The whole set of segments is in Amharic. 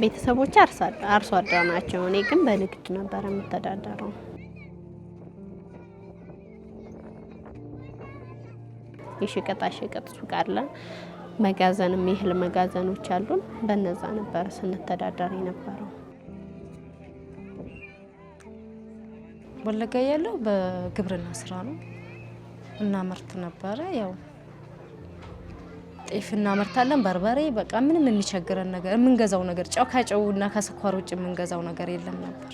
ቤተሰቦች አርሶ አደር ናቸው። እኔ ግን በንግድ ነበር የምተዳደረው። የሸቀጣ ሸቀጥ ሱቅ አለ፣ መጋዘንም የእህል መጋዘኖች አሉን። በነዛ ነበር ስንተዳደር የነበረው። ወለጋ ያለው በግብርና ስራ ነው እና ምርት ነበረ። ያው ጤፍ እናመርታለን፣ በርበሬ፣ በቃ ምንም የሚቸግረን ነገር የምንገዛው ነገር ጨው ከጨውና ከስኳር ውጭ የምንገዛው ነገር የለም ነበር።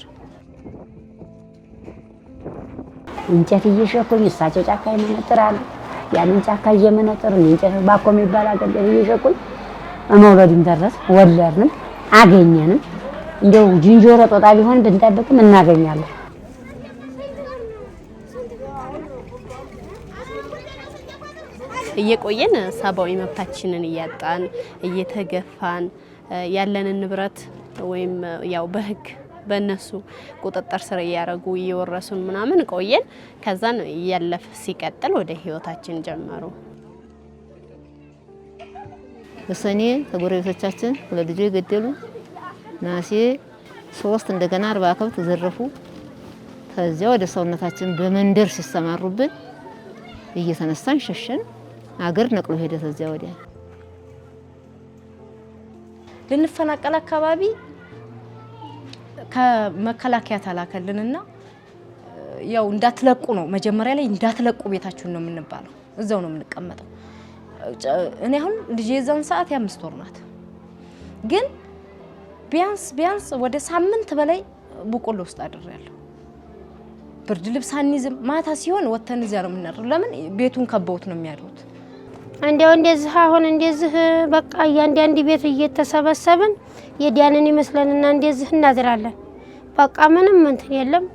እንጨት እየሸኩኝ እሳቸው ጫካ ይመነጥራሉ። ያንን ጫካ እየመነጠሩ እንጨት ባኮ የሚባል አገር እየሸኩኝ መውለድም ደረስ ወለድንም አገኘንም። እንደው ጅንጆሮ ጦጣ ቢሆን ብንጠብቅም እናገኛለን። እየቆየን ሰብአዊ መብታችንን እያጣን እየተገፋን ያለንን ንብረት ወይም ያው በህግ በእነሱ ቁጥጥር ስር እያረጉ እየወረሱን ምናምን ቆየን። ከዛን ያለፍ ሲቀጥል ወደ ህይወታችን ጀመሩ። በሰኔ ከጎረቤቶቻችን ሁለት ልጆች ገደሉ። ናሴ 3 እንደገና 40 ከብት ዘረፉ። ከዚያ ወደ ሰውነታችን በመንደር ሲሰማሩብን እየተነሳን ሸሸን። አገር ነቅሎ ሄደ። ከዚያ ወዲያ ልንፈናቀል አካባቢ ከመከላከያ ተላከልንና ያው እንዳትለቁ ነው መጀመሪያ ላይ እንዳትለቁ ቤታችሁን ነው የምንባለው። እዛው ነው የምንቀመጠው። እኔ አሁን ልጄ የዛን ሰዓት የ5 ወር ናት። ግን ቢያንስ ወደ ሳምንት በላይ በቆሎ ውስጥ አድሬያለሁ። ብርድ ልብስ አንይዝም። ማታ ሲሆን ወተን እዚያ ነው የምናድረው። ለምን ቤቱን ከበውት ነው የሚያድሩት። እንደዚህ አሁን እንደዚህ በቃ እያንዳንዱ ቤት እየተሰበሰብን የዲያንን ይመስለንና እንደዚህ እናድራለን። በቃ ምንም እንትን የለም።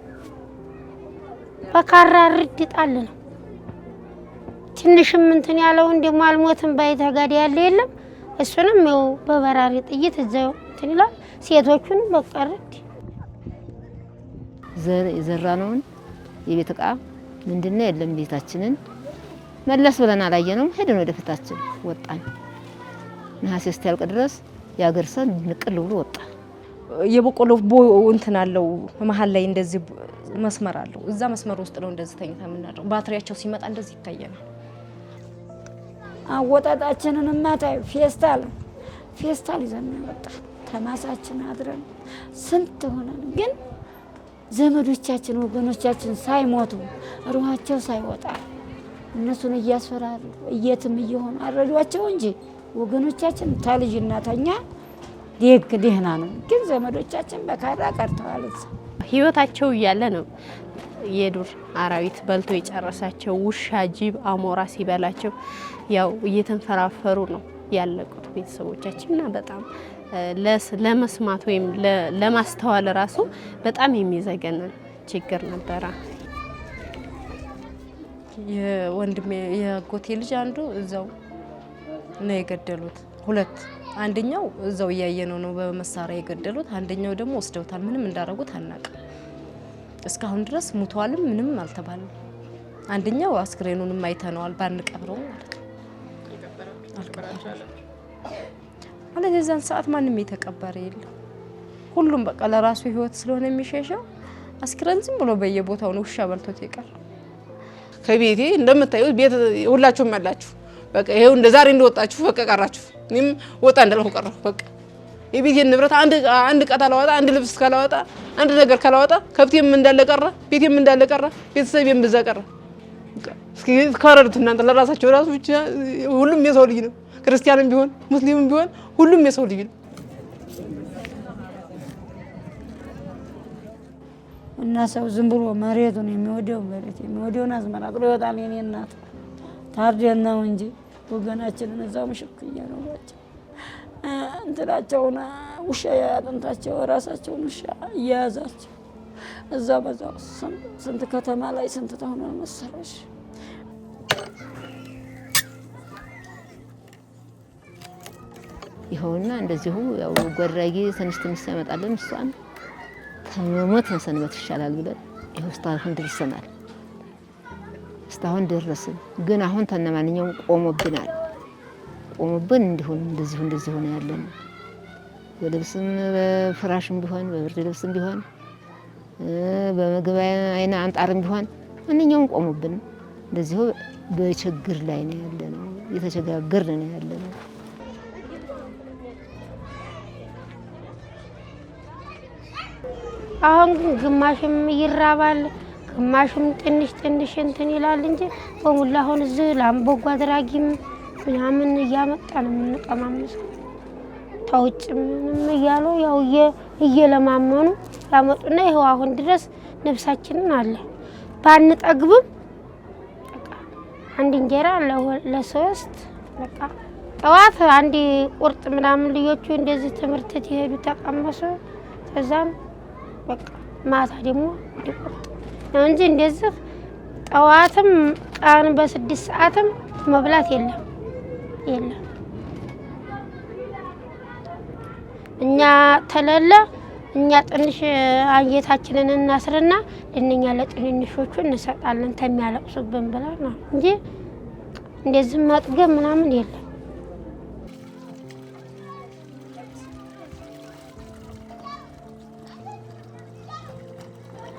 በካራ ርድጣል ነው ትንሽም እንትን ያለው እንደማ አልሞትም ባይተጋደ ያለ የለም። እሱንም ነው በበራሪ ጥይት እዛው እንትን ይላል። ሴቶቹን በቃ ርድ ዘራነውን የቤት ዕቃ ምንድነው የለም። ቤታችንን መለስ ብለን አላየነው። ሄደን ወደ ፍታችን ወጣን። ነሐሴ እስኪያልቅ ድረስ ያገር ሰው ንቅል ብሎ ወጣ። የበቆሎ እንትን አለው መሀል ላይ እንደዚህ መስመር አለው። እዛ መስመር ውስጥ ነው እንደዚህ ተኝታ የምናድረው። ባትሪያቸው ሲመጣ እንደዚህ ይታየናል። አወጣጣችንን ማታይ ፌስታል ይዘን ወጣ። ተማሳችን አድረን ስንት ሆነን ግን ዘመዶቻችን ወገኖቻችን ሳይሞቱ ሩሃቸው ሳይወጣ እነሱን እያስፈራሩ እየትም እየሆኑ አረዷቸው እንጂ ወገኖቻችን ታልጅና ተኛ ደህና ነው። ግን ዘመዶቻችን በካራ ቀርተዋል። ህይወታቸው እያለ ነው የዱር አራዊት በልቶ የጨረሳቸው። ውሻ፣ ጅብ፣ አሞራ ሲበላቸው ያው እየተንፈራፈሩ ነው ያለቁት ቤተሰቦቻችንና በጣም ለመስማት ወይም ለማስተዋል ራሱ በጣም የሚዘገነን ችግር ነበረ። የወንድሜ የአጎቴ ልጅ አንዱ እዛው ነው የገደሉት። ሁለት አንደኛው እዛው እያየነው ነው በመሳሪያ የገደሉት። አንደኛው ደግሞ ወስደውታል። ምንም እንዳደረጉት አናውቅም። እስካሁን ድረስ ሙቷልም ምንም አልተባለም። አንደኛው አስክሬኑንም አይተነዋል ባንቀብረው ማለት ነው። ማለት የዛን ሰዓት ማንም የተቀበረ የለም። ሁሉም በቃ ለራሱ ህይወት ስለሆነ የሚሸሸው አስክሬን ዝም ብሎ በየቦታው ነው ውሻ በልቶት ይቀር። ከቤቴ እንደምታዩት ቤት ሁላችሁም አላችሁ። በቃ ይሄው እንደዛሬ እንደወጣችሁ በቃ ቀራችሁ። እኔም ወጣ እንዳልኩ ቀረሁ። በቃ የቤቴን ንብረት አንድ ቀታ ላወጣ፣ አንድ ልብስ ካላወጣ፣ አንድ ነገር ካላወጣ ከብቴም እንዳለ ቀረ፣ ቤቴም እንዳለ ቀረ፣ ቤተሰቤም በዛ ቀረ። እስኪ ካረዱት እናንተ ለራሳቸው ራሱ ብቻ ሁሉም የሰው ልጅ ነው። ክርስቲያንም ቢሆን ሙስሊምም ቢሆን ሁሉም የሰው ልጅ ነው። እና ሰው ዝም ብሎ መሬቱን የሚወደውን አዝመራ ጥሎ ይወጣል። የኔ እናት ታርደን ነው እንጂ ወገናችንን እዛው ምሽክ እያኖራቸው እንትናቸውን ውሻ ያጥንታቸው ራሳቸውን ውሻ እየያዛቸው እዛው በዛው ስንት ከተማ ላይ ስንት ተሆነ መሰለሽ። ይኸውና እንደዚሁ ያው ጎድራጊ ትንሽ ያመጣልን እሷን ከመሞት መሰንበት ይሻላል ብለን ይኸው እስካሁን ደርሰናል። እስካሁን ደረስን። ግን አሁን ተነማንኛውም ቆሞብን እንደዚህ ሆነ ያለን በልብስም በፍራሽም ቢሆን በብርድ ልብስም ቢሆን በምግብ አይነ አንጣርም ቢሆን ማንኛውም ቆሙብን። እንደዚሁ በችግር ላይ ነው ያለነው፣ እየተቸጋገርን ነው ያለነው። አሁን ግን ግማሽም ይራባል፣ ግማሽም ትንሽ እንትን ይላል እንጂ በሙላ አሁን እዚህ ለአምቦጓ አድራጊም ምናምን እያመጣን የምንቀማምሰው ታውጭ ምንም እያሉ ያው እየለማመኑ ያመጡና ይኸው አሁን ድረስ ነፍሳችንን አለ ባንጠግብም በቃ አንድ እንጀራ ለሶስት በቃ ጠዋት አንድ ቁርጥ ምናምን ልጆቹ እንደዚህ ትምህርት ይሄዱ ተቀመሱ። ከዛም በቃ ማታ ደግሞ ቁርጥ ነው እንጂ እንደዚህ ጠዋትም ቀን በ6 ሰዓትም መብላት የለም። እኛ ተለለ እኛ ትንሽ አንጀታችንን እናስርና ለእኛ ለጥንንሾቹ እንሰጣለን ተሚያለቅሱብን ብላ ነው እንጂ እንደዚህ መጥገብ ምናምን የለም።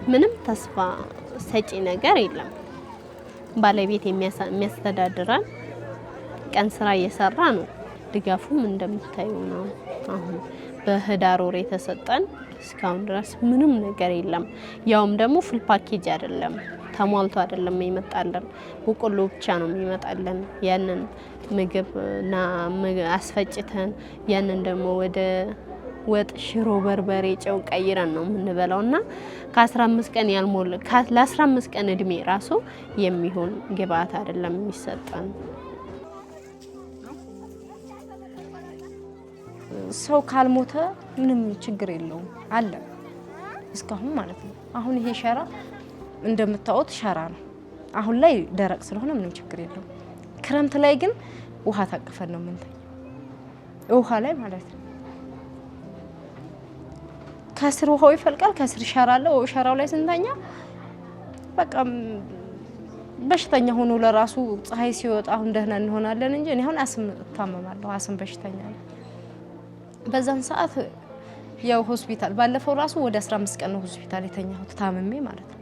ምንም ተስፋ ሰጪ ነገር የለም። ባለቤት የሚያስተዳድራን ቀን ስራ እየሰራ ነው። ድጋፉም እንደምታዩ ነው። አሁን በህዳር ወር የተሰጠን እስካሁን ድረስ ምንም ነገር የለም። ያውም ደግሞ ፉል ፓኬጅ አይደለም፣ ተሟልቶ አይደለም የሚመጣልን፣ በቆሎ ብቻ ነው የሚመጣልን። ያንን ምግብና አስፈጭተን ያንን ደግሞ ወደ ወጥ ሽሮ፣ በርበሬ፣ ጨው ቀይረን ነው የምንበላውና ከ15 ቀን ያልሞላ ለ15 ቀን እድሜ ራሱ የሚሆን ግብአት አይደለም የሚሰጠን። ሰው ካልሞተ ምንም ችግር የለውም አለ እስካሁን ማለት ነው። አሁን ይሄ ሸራ እንደምታዩት ሸራ ነው። አሁን ላይ ደረቅ ስለሆነ ምንም ችግር የለውም። ክረምት ላይ ግን ውሃ ታቅፈን ነው የምንተኛው፣ ውሃ ላይ ማለት ነው። ከስር ውሃው ይፈልቃል፣ ከስር ሸራ አለ። ሸራው ላይ ስንተኛ በቃ በሽተኛ ሆኖ ለራሱ ፀሐይ ሲወጣ አሁን ደህና እንሆናለን እንጂ እኔ አሁን አስም እታመማለሁ፣ አስም በሽተኛ ነኝ። በዛን ሰዓት ያው ሆስፒታል ባለፈው ራሱ ወደ 15 ቀን ነው ሆስፒታል የተኛሁት ታምሜ ማለት ነው።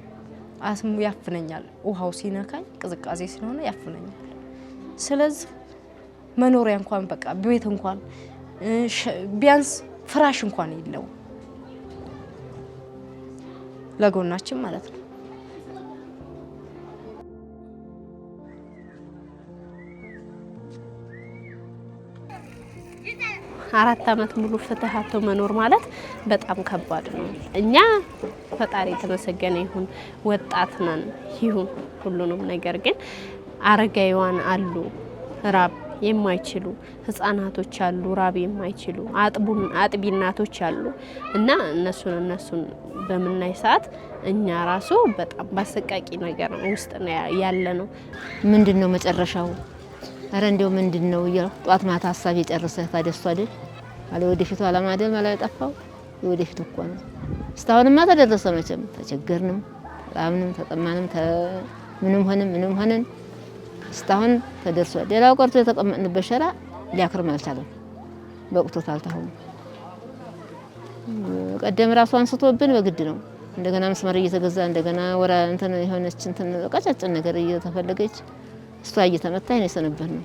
አስሙ ያፍነኛል፣ ውሃው ሲነካኝ ቅዝቃዜ ስለሆነ ያፍነኛል። ስለዚህ መኖሪያ እንኳን በቃ ቤት እንኳን ቢያንስ ፍራሽ እንኳን የለው ለጎናችን ማለት ነው። 4 አመት ሙሉ ፍትህ አጥቶ መኖር ማለት በጣም ከባድ ነው። እኛ ፈጣሪ የተመሰገነ ይሁን ወጣት ነን ይሁን ሁሉንም ነገር ግን አረጋይዋን አሉ ራብ የማይችሉ ህፃናቶች አሉ ራብ የማይችሉ አጥቢ እናቶች አሉ እና እነሱን በመናይ ሰዓት እኛ ራሱ በጣም ባሰቃቂ ነገር ውስጥ ያለ ነው። ምንድነው መጨረሻው? አረ እንደው ምንድነው ጧት ማታ ሐሳብ የጨረሰህ ታደሱ አይደል አለ ወደፊቱ አላማደም አላጠፋው ወደፊቱ እኮ ነው። እስታሁንማ ተደረሰ መቼም ተቸገርንም ራብንም ተጠማንም ምንም ሆነን እስታሁን ተደርሷል። ሌላው ቀርቶ የተቀመጥንበት ሸራ ሊያክርም አልቻለም። በቁቶት አልታሁን ቀደም ራሱ አንስቶብን በግድ ነው እንደገና መስመር እየተገዛ እንደገና ወራ እንትን የሆነች እንትን ቀጫጭን ነገር እየተፈለገች እሷ እየተመታኝ ነው የሰነበትነው።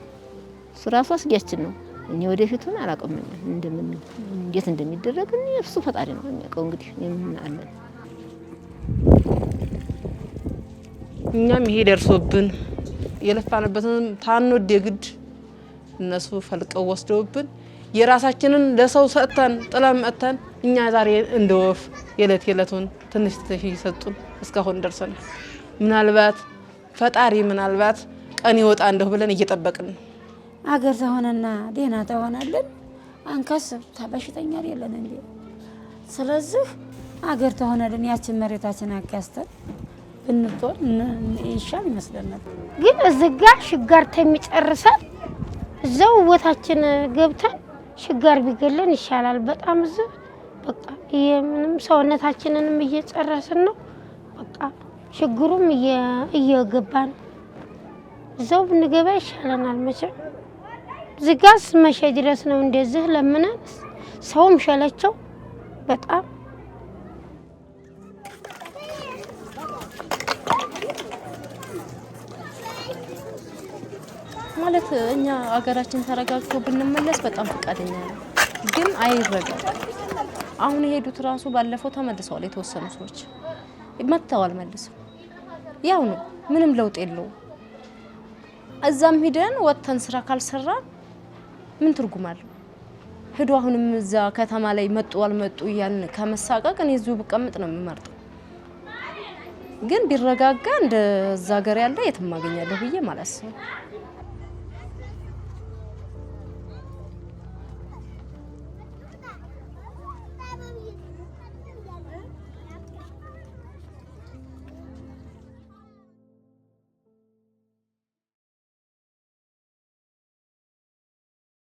እሱ ራሱ አስጊያችን ነው። እኛ ወደፊቱን አላውቅም እንዴት እንደሚደረግ እሱ ፈጣሪ ነው የሚያውቀው። እንግዲህ የምናለን እኛም ይሄ ደርሶብን የለፋንበትን ታንወድ የግድ እነሱ ፈልቀው ወስደውብን የራሳችንን ለሰው ሰጥተን ጥለን መጥተን እኛ ዛሬ እንደወፍ የለቱን ትንሽ ይሰጡን እስካሁን ደርሰናል። ምናልባት ፈጣሪ ምናልባት ቀን ይወጣ እንደው ብለን እየጠበቅን ነው። አገር ተሆነና ደህና ተሆናለን አንከስብ ተበሽተኛ አይደለን እንዴ? ስለዚህ አገር ተሆነልን ያችን መሬታችን አጋስተን ብንጦር ይሻል ይመስለናል። ግን እዝጋ ሽጋር ተሚጨርሰን እዛው ወታችን ገብተን ሽጋር ቢገለን ይሻላል በጣም እዚህ በቃ የምንም ሰውነታችንንም እየጨረስን ነው። በቃ ችግሩም እየገባን እዛው ብንገባ ይሻለናል። መቼም ዝጋስ መቼ ድረስ ነው እንደዚህ ለምነን ሰውም ሸለቸው በጣም ማለት እኛ አገራችን ተረጋግቶ ብንመለስ በጣም ፈቃደኛ ነው፣ ግን አይረጋም። አሁን የሄዱት ራሱ ባለፈው ተመልሰዋል። የተወሰኑ ሰዎች መጥተዋል መልሰው፣ ያው ነው፣ ምንም ለውጥ የለውም። እዛም ሂደን ወጥተን ስራ ካልሰራን ምን ትርጉም አለው? ሄዶ አሁንም እዛ ከተማ ላይ መጡ አልመጡ ያን ከመሳቀቅ እኔ እዚሁ ብቀመጥ ነው የምመርጠው። ግን ቢረጋጋ እንደዛ ሀገር ያለ የትም አገኛለሁ ብዬ ማለት ነው።